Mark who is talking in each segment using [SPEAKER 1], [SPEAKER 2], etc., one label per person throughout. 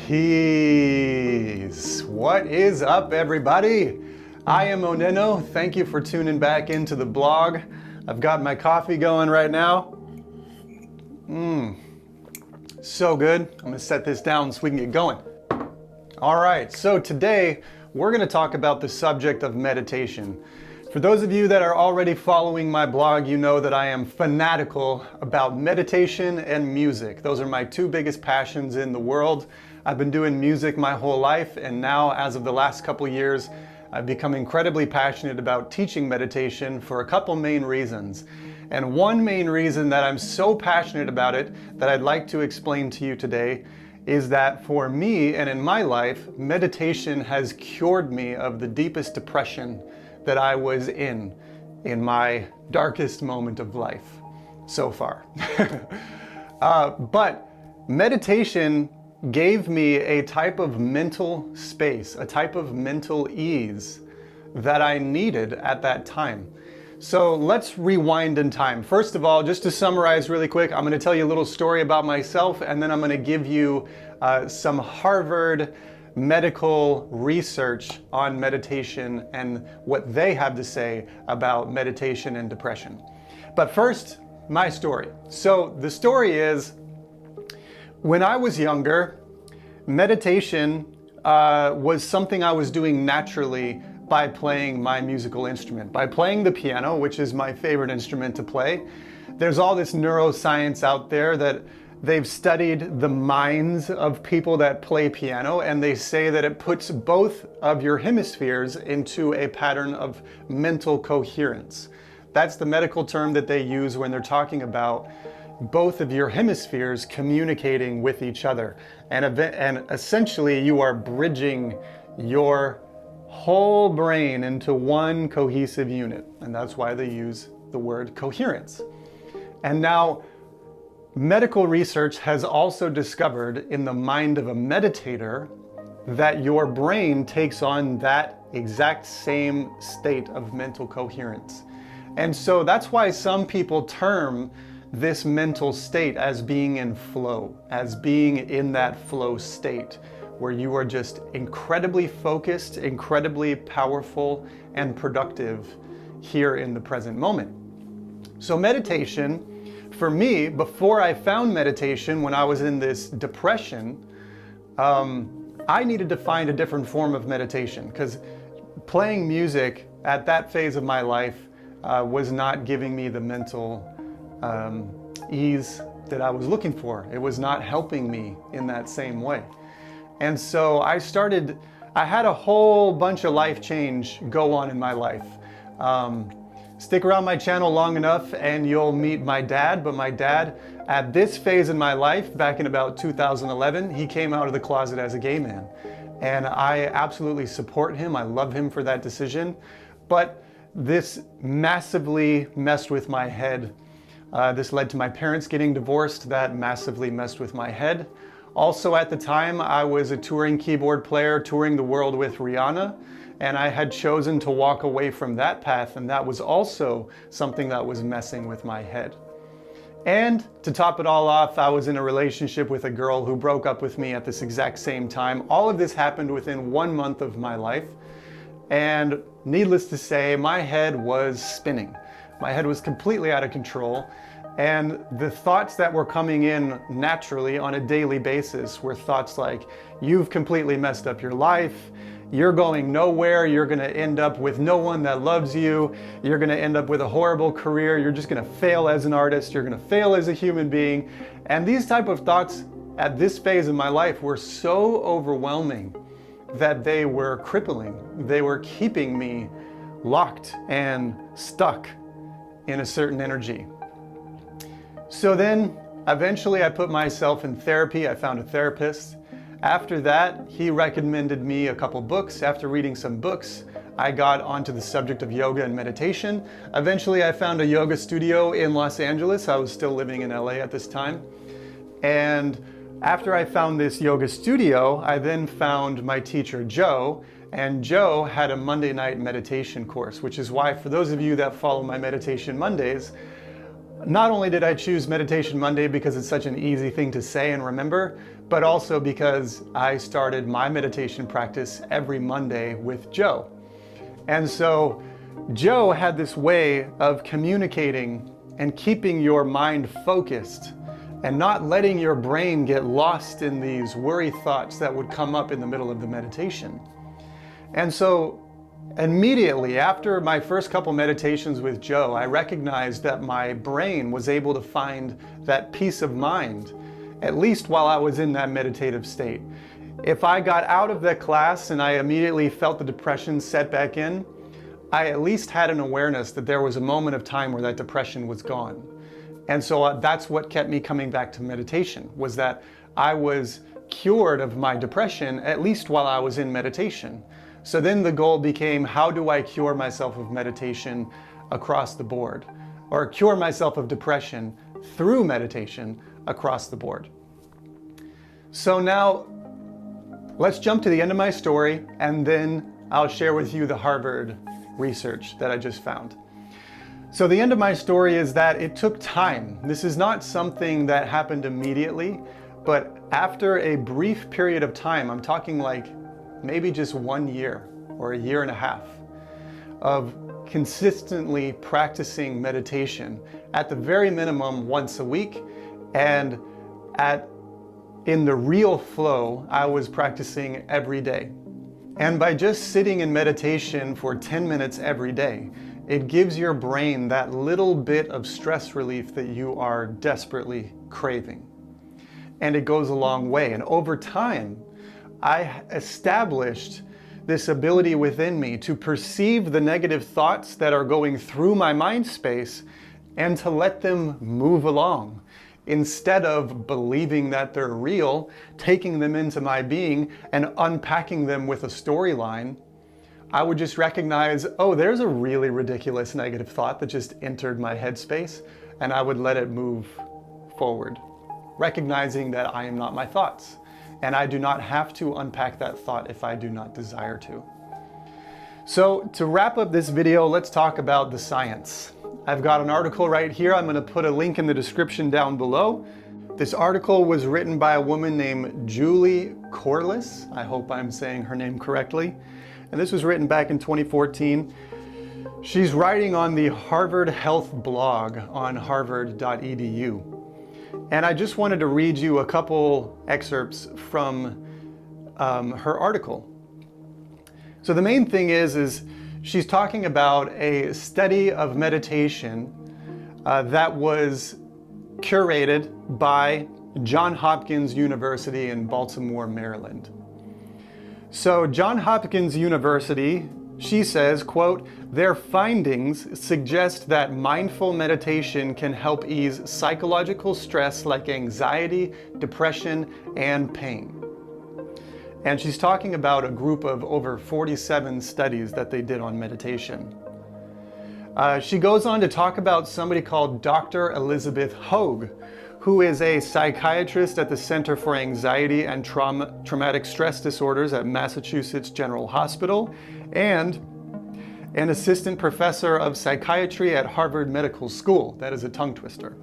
[SPEAKER 1] Peace. What is up, everybody? I am OnenO. Thank you for tuning back into the blog. I've got my coffee going right now. So good. I'm gonna set this down so we can get going. All right, so today we're gonna talk about the subject of meditation. For those of you that are already following my blog, you know that I am fanatical about meditation and music. Those are my two biggest passions in the world. I've been doing music my whole life, and now, as of the last couple years, I've become incredibly passionate about teaching meditation for a couple main reasons. And one main reason that I'm so passionate about it that I'd like to explain to you today is that for me and in my life, meditation has cured me of the deepest depression that I was in my darkest moment of life so far. But meditation gave me a type of mental space, a type of mental ease that I needed at that time. So let's rewind in time. First of all, just to summarize really quick, I'm going to tell you a little story about myself, and then I'm going to give you some Harvard medical research on meditation and what they have to say about meditation and depression. But first, my story. So the story is, when I was younger, meditation was something I was doing naturally by playing my musical instrument, by playing the piano, which is my favorite instrument to play. There's all this neuroscience out there that they've studied the minds of people that play piano, and they say that it puts both of your hemispheres into a pattern of mental coherence. That's the medical term that they use when they're talking about both of your hemispheres communicating with each other. And essentially you are bridging your whole brain into one cohesive unit. And that's why they use the word coherence. And now, medical research has also discovered in the mind of a meditator that your brain takes on that exact same state of mental coherence. And so that's why some people term this mental state as being in flow, as being in that flow state where you are just incredibly focused, incredibly powerful, and productive here in the present moment. So meditation, for me, before I found meditation, when I was in this depression, I needed to find a different form of meditation, because playing music at that phase of my life was not giving me the mental ease that I was looking for. It was not helping me in that same way. And so I had a whole bunch of life change go on in my life. Stick around my channel long enough and you'll meet my dad. But my dad, at this phase in my life, back in about 2011, he came out of the closet as a gay man. And I absolutely support him. I love him for that decision. But this massively messed with my head. This led to my parents getting divorced. That massively messed with my head. Also at the time, I was a touring keyboard player, touring the world with Rihanna. And I had chosen to walk away from that path, and that was also something that was messing with my head. And to top it all off, I was in a relationship with a girl who broke up with me at this exact same time. All of this happened within 1 month of my life. And needless to say, my head was spinning. My head was completely out of control. And the thoughts that were coming in naturally on a daily basis were thoughts like, you've completely messed up your life. You're going nowhere. You're going to end up with no one that loves you. You're going to end up with a horrible career. You're just going to fail as an artist. You're going to fail as a human being. And these type of thoughts at this phase of my life were so overwhelming that they were crippling. They were keeping me locked and stuck in a certain energy. So then eventually I put myself in therapy. I found a therapist. After that, he recommended me a couple books. After reading some books, I got onto the subject of yoga and meditation. Eventually, I found a yoga studio in Los Angeles. I was still living in LA at this time. And after I found this yoga studio, I then found my teacher, Joe. And Joe had a Monday night meditation course, which is why, for those of you that follow my Meditation Mondays, Not only did I choose Meditation Monday because it's such an easy thing to say and remember, but also because I started my meditation practice every Monday with Joe. And so Joe had this way of communicating and keeping your mind focused and not letting your brain get lost in these worry thoughts that would come up in the middle of the meditation. And so immediately after my first couple meditations with Joe, I recognized that my brain was able to find that peace of mind, at least while I was in that meditative state. If I got out of that class and I immediately felt the depression set back in, I at least had an awareness that there was a moment of time where that depression was gone. And so that's what kept me coming back to meditation, was that I was cured of my depression, at least while I was in meditation. So then the goal became, how do I cure myself of meditation across the board? Or cure myself of depression through meditation across the board? So now, let's jump to the end of my story, and then I'll share with you the Harvard research that I just found. So the end of my story is that it took time. This is not something that happened immediately, but after a brief period of time, I'm talking like maybe just 1 year or a year and a half of consistently practicing meditation at the very minimum once a week, and in the real flow, I was practicing every day. And by just sitting in meditation for 10 minutes every day, it gives your brain that little bit of stress relief that you are desperately craving. And it goes a long way. And over time, I established this ability within me to perceive the negative thoughts that are going through my mind space and to let them move along. Instead of believing that they're real, taking them into my being and unpacking them with a storyline, I would just recognize, oh, there's a really ridiculous negative thought that just entered my headspace, and I would let it move forward, recognizing that I am not my thoughts, and I do not have to unpack that thought if I do not desire to. So to wrap up this video, let's talk about the science. I've got an article right here. I'm going to put a link in the description down below. This article was written by a woman named Julie Corliss. I hope I'm saying her name correctly. And this was written back in 2014. She's writing on the Harvard Health blog on harvard.edu. And I just wanted to read you a couple excerpts from her article. So the main thing is she's talking about a study of meditation that was curated by Johns Hopkins University in Baltimore, Maryland. So Johns Hopkins University, she says, quote, their findings suggest that mindful meditation can help ease psychological stress like anxiety, depression, and pain. And she's talking about a group of over 47 studies that they did on meditation. She goes on to talk about somebody called Dr. Elizabeth Hogue, who is a psychiatrist at the Center for Anxiety and Traumatic Stress Disorders at Massachusetts General Hospital, and an assistant professor of psychiatry at Harvard Medical School. That is a tongue twister.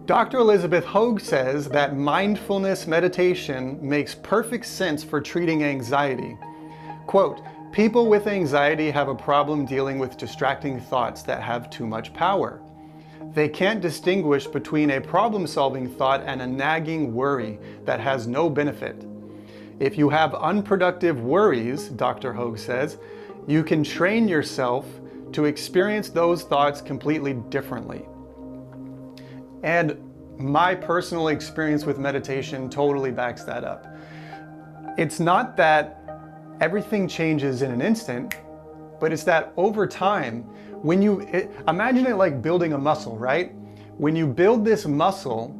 [SPEAKER 1] Dr. Elizabeth Hogue says that mindfulness meditation makes perfect sense for treating anxiety. Quote, people with anxiety have a problem dealing with distracting thoughts that have too much power. They can't distinguish between a problem-solving thought and a nagging worry that has no benefit. If you have unproductive worries, Dr. Hogue says, you can train yourself to experience those thoughts completely differently. And my personal experience with meditation totally backs that up. It's not that everything changes in an instant, but it's that over time, imagine it like building a muscle, right? When you build this muscle,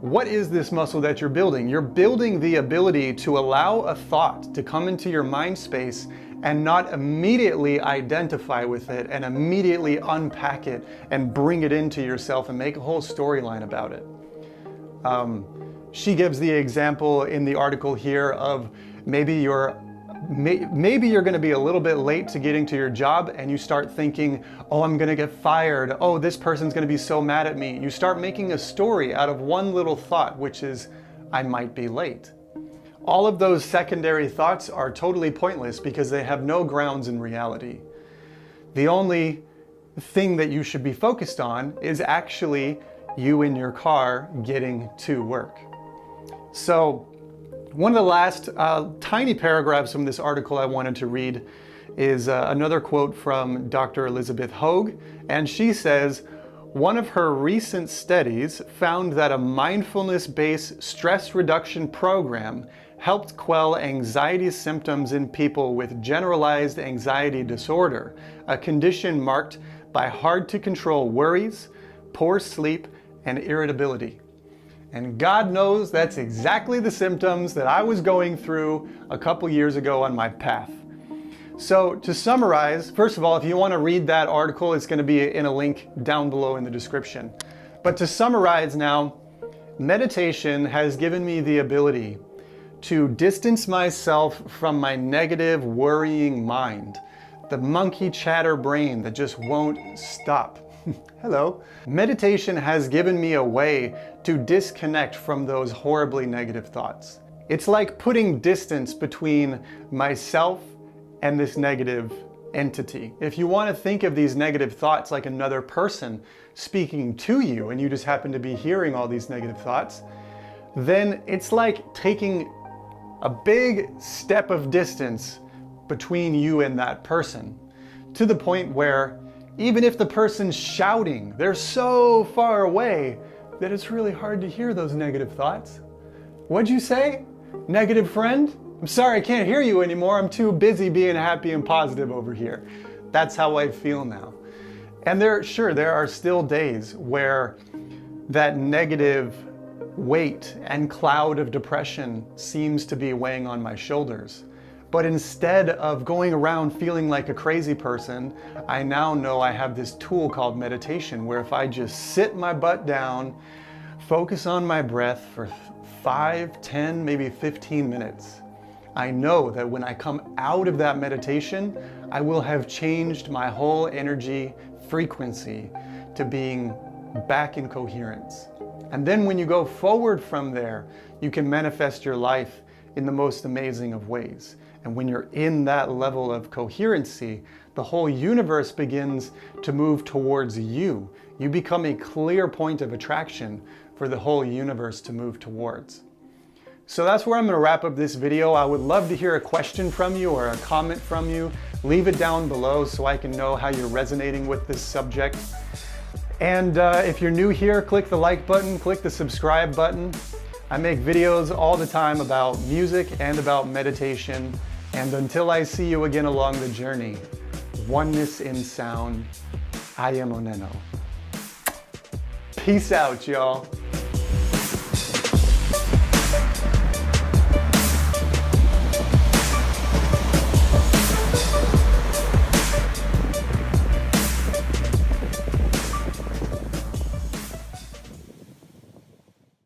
[SPEAKER 1] what is this muscle that you're building? You're building the ability to allow a thought to come into your mind space and not immediately identify with it and immediately unpack it and bring it into yourself and make a whole storyline about it. She gives the example in the article here of maybe you're maybe you're going to be a little bit late to getting to your job, and you start thinking, oh, I'm going to get fired. Oh, this person's going to be so mad at me. You start making a story out of one little thought, which is, I might be late. All of those secondary thoughts are totally pointless because they have no grounds in reality. The only thing that you should be focused on is actually you in your car getting to work. So one of the last tiny paragraphs from this article I wanted to read is another quote from Dr. Elizabeth Hogue, and she says, one of her recent studies found that a mindfulness-based stress reduction program helped quell anxiety symptoms in people with generalized anxiety disorder, a condition marked by hard-to-control worries, poor sleep, and irritability. And God knows that's exactly the symptoms that I was going through a couple years ago on my path. So to summarize, first of all, if you want to read that article, it's going to be in a link down below in the description. But to summarize now, meditation has given me the ability to distance myself from my negative, worrying mind, the monkey chatter brain that just won't stop. Hello. Meditation has given me a way to disconnect from those horribly negative thoughts. It's like putting distance between myself and this negative entity. If you want to think of these negative thoughts like another person speaking to you, and you just happen to be hearing all these negative thoughts, then it's like taking a big step of distance between you and that person, to the point where even if the person's shouting, they're so far away that it's really hard to hear those negative thoughts. What'd you say? Negative friend? I'm sorry, I can't hear you anymore. I'm too busy being happy and positive over here. That's how I feel now. And there are still days where that negative weight and cloud of depression seems to be weighing on my shoulders. But instead of going around feeling like a crazy person, I now know I have this tool called meditation, where if I just sit my butt down, focus on my breath for 5, 10, maybe 15 minutes, I know that when I come out of that meditation, I will have changed my whole energy frequency to being back in coherence. And then when you go forward from there, you can manifest your life in the most amazing of ways. And when you're in that level of coherency, the whole universe begins to move towards you. You become a clear point of attraction for the whole universe to move towards. So that's where I'm going to wrap up this video. I would love to hear a question from you or a comment from you. Leave it down below so I can know how you're resonating with this subject. And if you're new here, click the like button, click the subscribe button. I make videos all the time about music and about meditation. And until I see you again along the journey, oneness in sound, I am OnenO. Peace out, y'all.